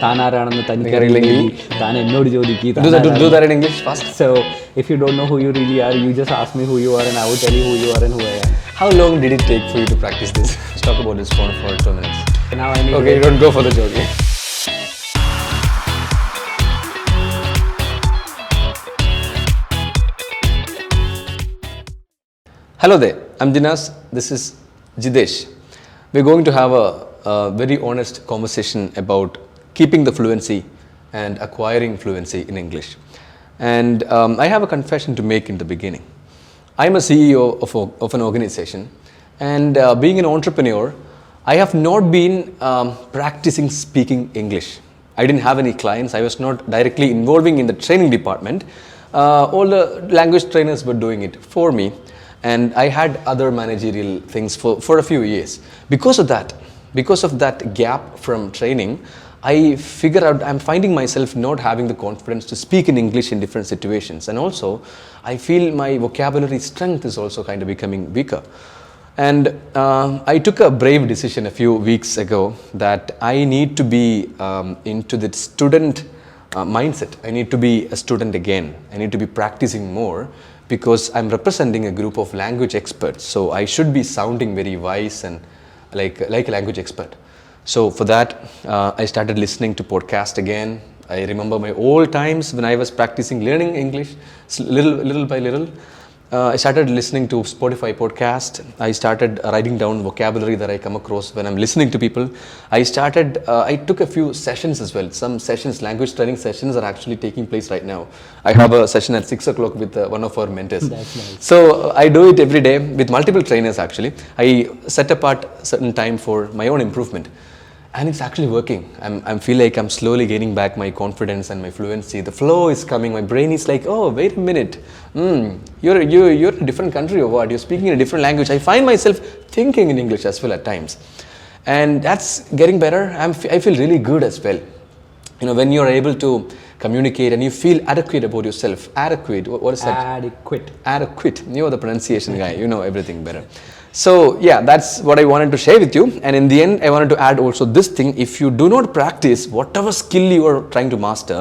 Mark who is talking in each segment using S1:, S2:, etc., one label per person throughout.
S1: താനാരാണെന്ന് തനിക്കറിയില്ലെങ്കിൽ താൻ എന്നോട് ചോദിക്കുക.
S2: Do that in English fast.
S1: So if you don't know who you really are, you just ask me who you are and I will tell you who you are and who I am.
S2: How long did it take for you to practice this? Let's talk about this phone for 2 minutes.
S1: Now I need
S2: Okay, you don't go for the joke. Yeah? Hello there, I'm Dinas, this is Jidesh. We're going to have a very honest conversation about keeping the fluency and acquiring fluency in English. And I have a confession to make in the beginning. I'm a CEO of an organization, and being an entrepreneur, I have not been practicing speaking English. I didn't have any clients, I was not directly involving in the training department. All the language trainers were doing it for me. And I had other managerial things for a few years. Because of that gap from training, I figure out I'm finding myself not having the confidence to speak in English in different situations. And also, I feel my vocabulary strength is also kind of becoming weaker. And I took a brave decision a few weeks ago that I need to be into the student mindset. I need to be a student again. I need to be practicing more, because I'm representing a group of language experts, so I should be sounding very wise and like a language expert. So for that, I started listening to podcast again. I remember my old times when I was practicing learning English, little by little. I started listening to Spotify podcast. I started writing down vocabulary that I come across when I'm listening to people. I took a few sessions as well. Some sessions, language training sessions, are actually taking place right now. I have a session at 6 o'clock with one of our mentors.
S1: That's nice.
S2: So I do it every day with multiple trainers actually. I set apart certain time for my own improvement. And it's actually working. I feel like I'm slowly gaining back my confidence and my fluency. The flow is coming. My brain is like, oh, wait a minute. You're in a different country or what? You're speaking in a different language. I find myself thinking in English as well at times. And that's getting better. I feel really good as well. You know, when you're able to communicate and you feel adequate about yourself. Adequate, what is that? Adequate. You're the pronunciation guy. You know everything better. So yeah, that's what I wanted to share with you. And in the end, I wanted to add also this thing. If you do not practice whatever skill you are trying to master,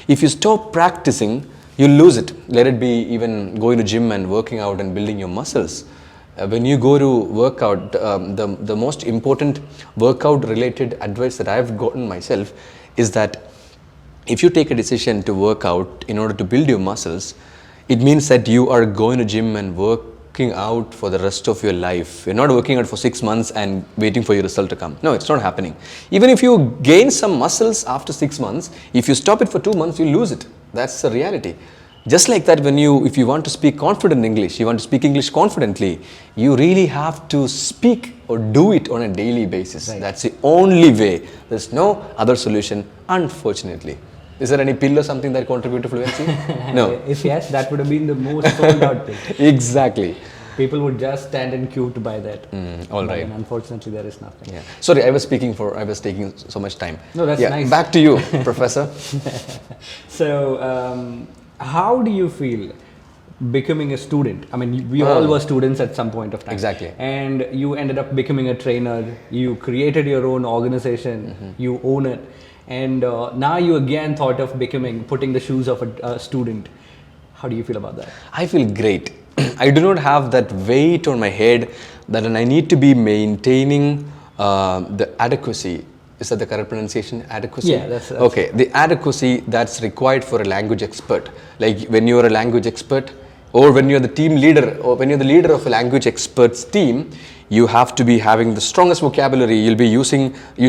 S2: if you stop practicing, you'll lose it. Let it be even going to gym and working out and building your muscles. When you go to workout, the most important workout related advice that I've gotten myself is that if you take a decision to work out in order to build your muscles, it means that you are going to gym and working out for the rest of your life. You're not working out for 6 months and waiting for your result to come. No, it's not happening. Even if you gain some muscles after 6 months, if you stop it for 2 months, you lose it. That's the reality. Just like that, if you want to speak confident English, you want to speak English confidently, you really have to speak or do it on a daily basis. Right. That's the only way. There's no other solution, unfortunately. Is there any pill or something that contribute to fluency? No.
S1: If yes, that would have been the most sold out thing.
S2: Exactly.
S1: People would just stand in queue to buy that.
S2: All right.
S1: And unfortunately, there is nothing.
S2: Yeah. Sorry, I was taking so much time.
S1: No, that's nice.
S2: Back to you, Professor.
S1: So, how do you feel becoming a student? I mean, we all were students at some point of time.
S2: Exactly.
S1: And you ended up becoming a trainer. You created your own organization. You own it. And now you again thought of putting the shoes of a student. How do you feel about that?
S2: I feel great. I do not have that weight on my head that I need to be maintaining the adequacy. Is that the correct pronunciation? Adequacy?
S1: Yeah, that's
S2: okay. The adequacy that's required for a language expert. Like when you're a language expert, or when you're the team leader, or when you're the leader of a language experts team, you have to be having the strongest vocabulary. You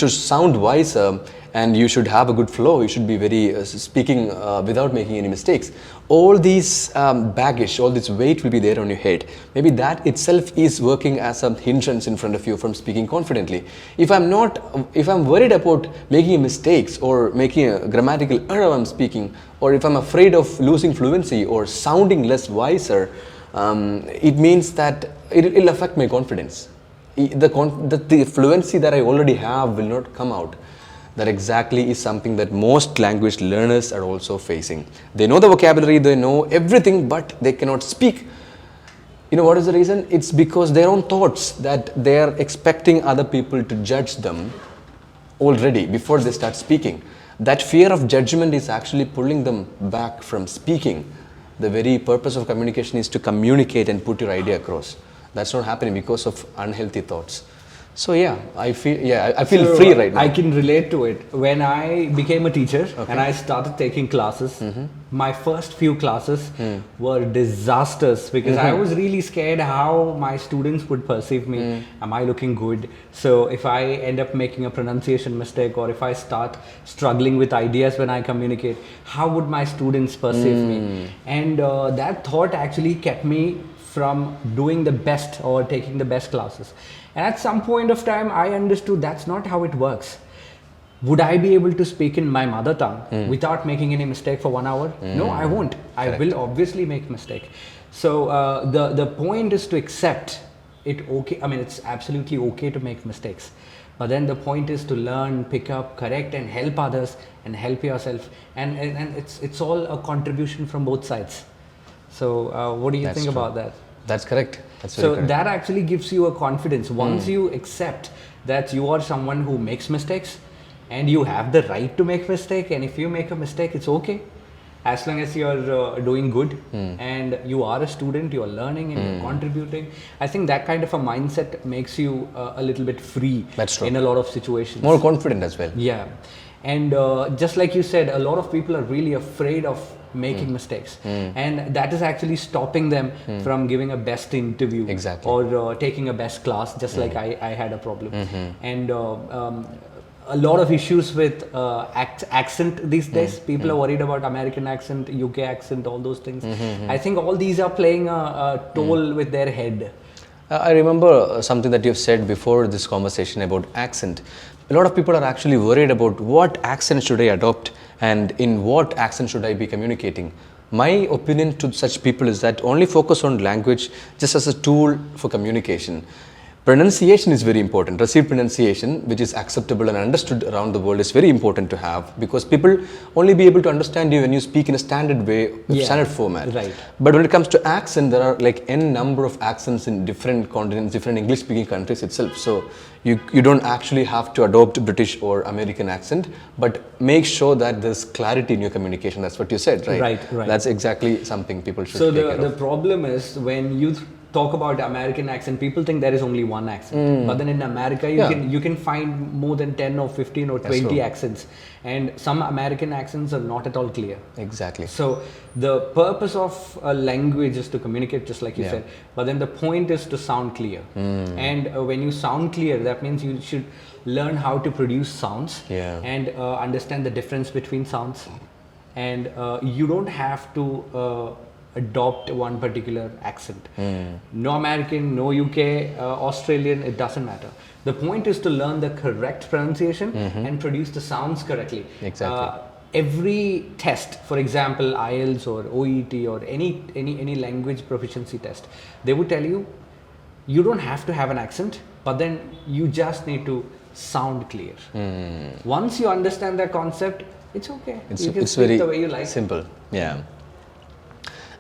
S2: should sound wiser, and you should have a good flow. You should be very speaking without making any mistakes. All these baggage, all this weight will be there on your head. Maybe that itself is working as a hindrance in front of you from speaking confidently. If I'm worried about making mistakes or making a grammatical error when I'm speaking, or if I'm afraid of losing fluency or sounding less wiser, it means that it'll affect my confidence. The fluency that I already have will not come out. That exactly is something that most language learners are also facing. They know the vocabulary, they know everything, but they cannot speak. You know what is the reason? It's because their own thoughts, that they are expecting other people to judge them already before they start speaking. that fear of judgment is actually pulling them back from speaking. The very purpose of communication is to communicate and put your idea across. That's not happening because of unhealthy thoughts. So yeah, I feel
S1: So,
S2: free right now.
S1: I can relate to it. When I became a teacher and I started taking classes, my first few classes were disasters because I was really scared how my students would perceive me. Am I looking good? So if I end up making a pronunciation mistake, or if I start struggling with ideas when I communicate, how would my students perceive me? And that thought actually kept me from doing the best or taking the best classes. And at some point of time, I understood that's not how it works. Would I be able to speak in my mother tongue without making any mistake for 1 hour? No, I won't. I will obviously make mistake. So the point is to accept it. Okay, I mean, it's absolutely okay to make mistakes. But then the point is to learn, pick up, correct, and help others and help yourself. And it's all a contribution from both sides. So what do you think about that?
S2: That's correct. That's very
S1: So
S2: correct.
S1: that actually gives you a confidence. Once you accept that you are someone who makes mistakes and you have the right to make mistake, and if you make a mistake, it's okay. As long as you're doing good and you are a student, you're learning and you're contributing. I think that kind of a mindset makes you a little bit free
S2: That's true.
S1: in a lot of situations.
S2: More confident as well.
S1: Yeah. And just like you said, a lot of people are really afraid of making mistakes, and that is actually stopping them from giving a best interview.
S2: Exactly.
S1: Or taking a best class, just like I had a problem. And a lot of issues with accent these days. People are worried about American accent, UK accent, all those things. I think all these are playing a toll with their head.
S2: I remember something that you've said before this conversation about accent. A lot of people are actually worried about what accent should I adopt and in what accent should I be communicating. My opinion to such people is that only focus on language just as a tool for communication. Pronunciation is very important. Received pronunciation, which is acceptable and understood around the world, is very important to have, because people only be able to understand you when you speak in a standard way, standard format.
S1: Right.
S2: But when it comes to accent, there are like n number of accents in different continents, different English-speaking countries itself. So you don't actually have to adopt British or American accent, but make sure that there's clarity in your communication. That's what you said, right?
S1: Right.
S2: That's exactly something people should
S1: So
S2: take care
S1: the
S2: of.
S1: problem is when you talk about American accent, people think there is only one accent. But then in America, you can find more than 10 or 15 or 20 accents. And some American accents are not at all clear.
S2: Exactly.
S1: So the purpose of a language is to communicate, just like you said. But then the point is to sound clear. And when you sound clear, that means you should learn how to produce sounds and understand the difference between sounds. And you don't have to adopt one particular accent. No American, no UK, Australian, it doesn't matter. The point is to learn the correct pronunciation and produce the sounds correctly.
S2: Exactly.
S1: Every test, for example, IELTS or OET or any language proficiency test, they would tell you, you don't have to have an accent, but then you just need to sound clear. Once you understand that concept, it's okay. You can
S2: It's
S1: speak
S2: very
S1: the way you like.
S2: simple. Yeah.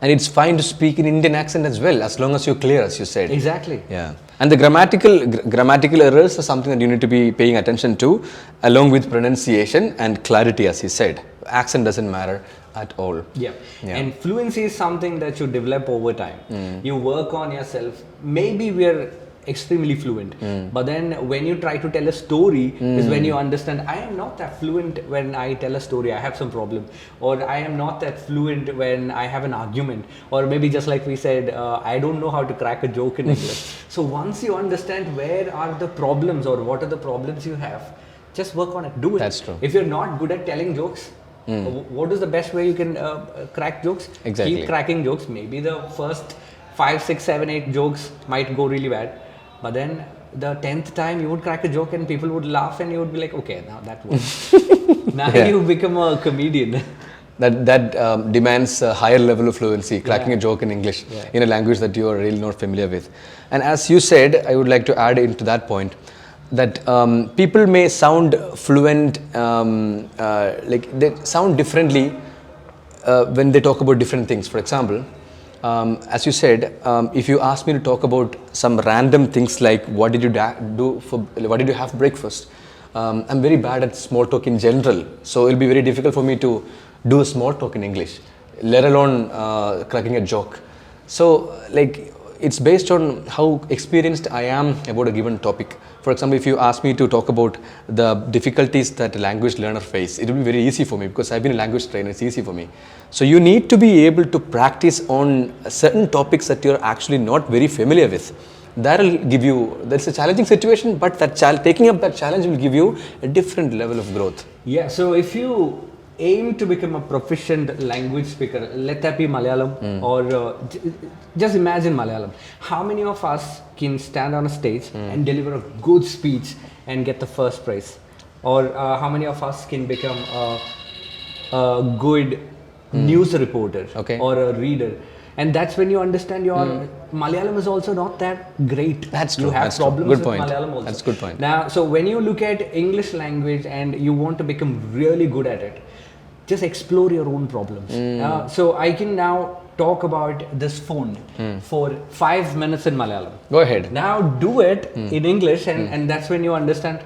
S2: And it's fine to speak in Indian accent as well, as long as you're clear, as you said.
S1: Exactly.
S2: Yeah. And the grammatical errors are something that you need to be paying attention to, along with pronunciation and clarity, as he said. Accent doesn't matter at all.
S1: Yeah. And fluency is something that you develop over time. You work on yourself. Maybe we're extremely fluent, but then when you try to tell a story is when you understand, I am not that fluent when I tell a story, I have some problem, or I am not that fluent when I have an argument, or maybe just like we said, I don't know how to crack a joke in English. So once you understand where are the problems or what are the problems you have, just work on it, do it.
S2: That's true.
S1: If you're not good at telling jokes, what is the best way you can crack jokes?
S2: Exactly.
S1: Keep cracking jokes. Maybe the first 5, 6, 7, 8 jokes might go really bad, but then the 10th time you would crack a joke and people would laugh and you would be like, okay, now that works. Now you become a comedian.
S2: That demands a higher level of fluency, cracking a joke in English in a language that you are really not familiar with. And as you said, I would like to add into that point that people may sound fluent, like they sound differently when they talk about different things. For example, as you said, if you ask me to talk about some random things like what did you have for breakfast, I'm very bad at small talk in general. So it'll be very difficult for me to do a small talk in English, let alone cracking a joke. So like it's based on how experienced I am about a given topic. For example, if you ask me to talk about the difficulties that a language learner face, it will be very easy for me because I've been a language trainer, it's easy for me. So you need to be able to practice on certain topics that you're actually not very familiar with. That'll give you, that's a challenging situation, but that taking up that challenge will give you a different level of growth.
S1: Yeah, so if you aim to become a proficient language speaker, let that be Malayalam or just imagine Malayalam. How many of us can stand on a stage and deliver a good speech and get the first prize? Or how many of us can become a good news reporter or a reader? And that's when you understand your Malayalam is also not that great.
S2: That's true.
S1: You have
S2: that's
S1: problems
S2: good
S1: with
S2: point.
S1: Malayalam also.
S2: That's good point.
S1: Now, so when you look at English language and you want to become really good at it, just explore your own problems. So I can now talk about this phone for 5 minutes in Malayalam.
S2: Go ahead.
S1: Now do it in English and that's when you understand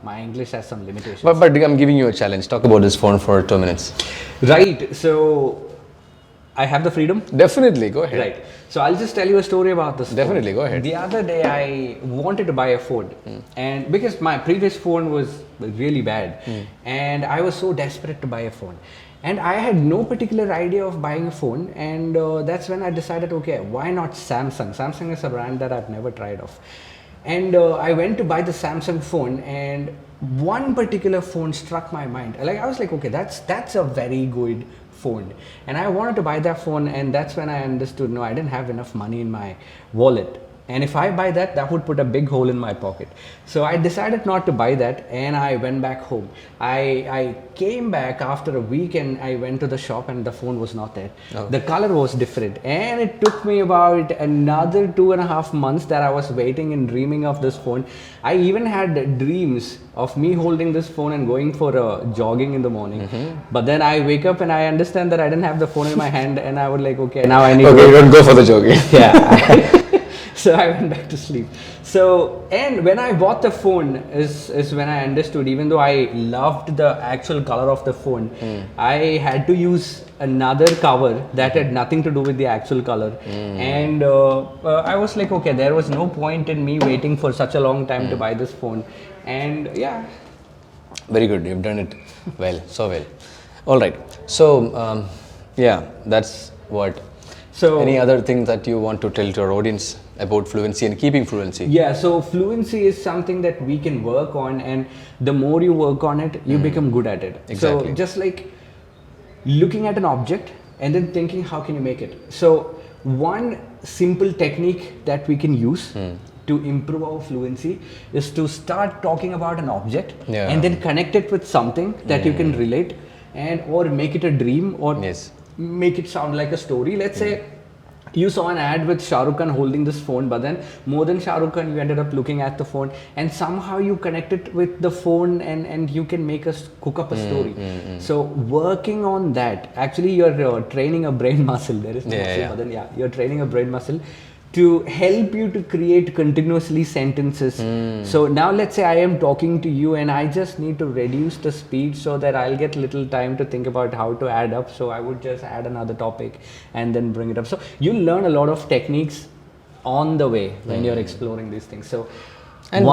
S1: my English has some limitations.
S2: But I'm giving you a challenge. Talk about this phone for 2 minutes.
S1: Right. So I have the freedom?
S2: Definitely, go ahead.
S1: Right. So I'll just tell you a story about this.
S2: Definitely,
S1: phone.
S2: go ahead.
S1: The other day I wanted to buy a phone, and because my previous phone was really bad, and I was so desperate to buy a phone, and I had no particular idea of buying a phone, and that's when I decided, okay, why not Samsung? Samsung is a brand that I've never tried of, and I went to buy the Samsung phone, and one particular phone struck my mind. Like I was like, okay, that's a very good phone, and I wanted to buy that phone, and that's when I understood, no, I didn't have enough money in my wallet, and if I buy that, that would put a big hole in my pocket. So I decided not to buy that, and I went back home. I came back after a week, and I went to the shop, and the phone was not there. The color was different, and it took me about another 2.5 months that I was waiting and dreaming of this phone. I even had dreams of me holding this phone and going for a jogging in the morning. But then I wake up and I understand that I didn't have the phone in my hand, and I was like, okay, now I need
S2: to...
S1: Okay,
S2: don't go for the jogging.
S1: Yeah. So I went back to sleep. So, and when I bought the phone is when I understood, even though I loved the actual color of the phone, I had to use another cover that had nothing to do with the actual color. And I was like, okay, there was no point in me waiting for such a long time to buy this phone. And yeah.
S2: Very good, you've done it well, so well. All right, so yeah, that's what. So any other thing that you want to tell to our audience about fluency and keeping fluency?
S1: Yeah, so fluency is something that we can work on, and the more you work on it, you become good at it.
S2: Exactly.
S1: So just like looking at an object and then thinking, how can you make it? So one simple technique that we can use to improve our fluency is to start talking about an object and then connect it with something that you can relate, and or make it a dream, or make it sound like a story. Let's say you saw an ad with Shah Rukh Khan holding this phone, but then more than Shah Rukh Khan, you ended up looking at the phone, and somehow you connect it with the phone, and you can make us cook up a story. So working on that, actually you're training a brain muscle. There is no muscle, but then you're training a brain muscle to help you to create continuously sentences. So now let's say I am talking to you and I just need to reduce the speed so that I'll get little time to think about how to add up. So I would just add another topic and then bring it up. So you learn a lot of techniques on the way when you're exploring these things. So
S2: and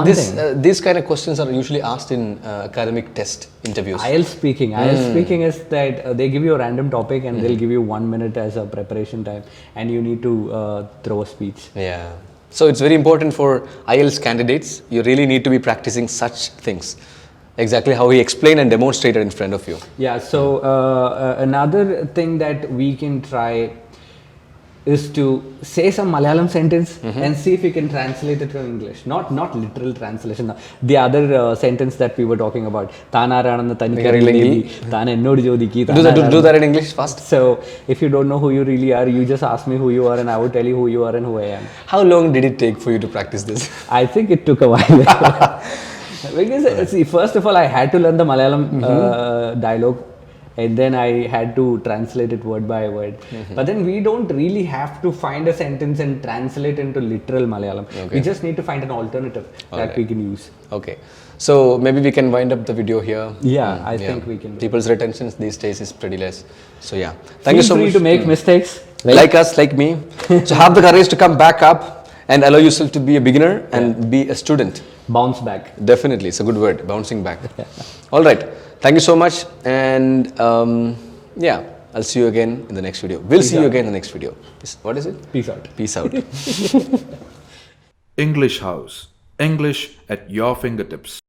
S2: these kind of questions are usually asked in academic test interviews.
S1: IELTS speaking. IELTS speaking is that they give you a random topic and they'll give you 1 minute as a preparation time, and you need to throw a speech.
S2: Yeah. So it's very important for IELTS candidates. You really need to be practicing such things. Exactly how he explained and demonstrated in front of you.
S1: Yeah. So another thing that we can try is to say some Malayalam sentence and see if we can translate it to English. Not literal translation. The other sentence that we were talking about. Do
S2: that in English fast.
S1: So if you don't know who you really are, you just ask me who you are and I will tell you who you are and who I am.
S2: How long did it take for you to practice this?
S1: I think it took a while. Because see, first of all, I had to learn the Malayalam dialogue, and then I had to translate it word by word. But then we don't really have to find a sentence and translate into literal Malayalam. We just need to find an alternative that we can use.
S2: Okay. So maybe we can wind up the video here.
S1: Yeah, I think we can do.
S2: People's retentions these days is pretty less. So yeah, thank you
S1: Feel
S2: so
S1: free
S2: much.
S1: to make mistakes.
S2: Like us, like me. So have the courage to come back up and allow yourself to be a beginner and be a student.
S1: Bounce back.
S2: Definitely, it's a good word, bouncing back. All right, thank you so much, and yeah, I'll see you again in the next video. We'll see you again in the next video. What is it?
S1: Peace out.
S2: Peace out.
S3: English House. English at your fingertips.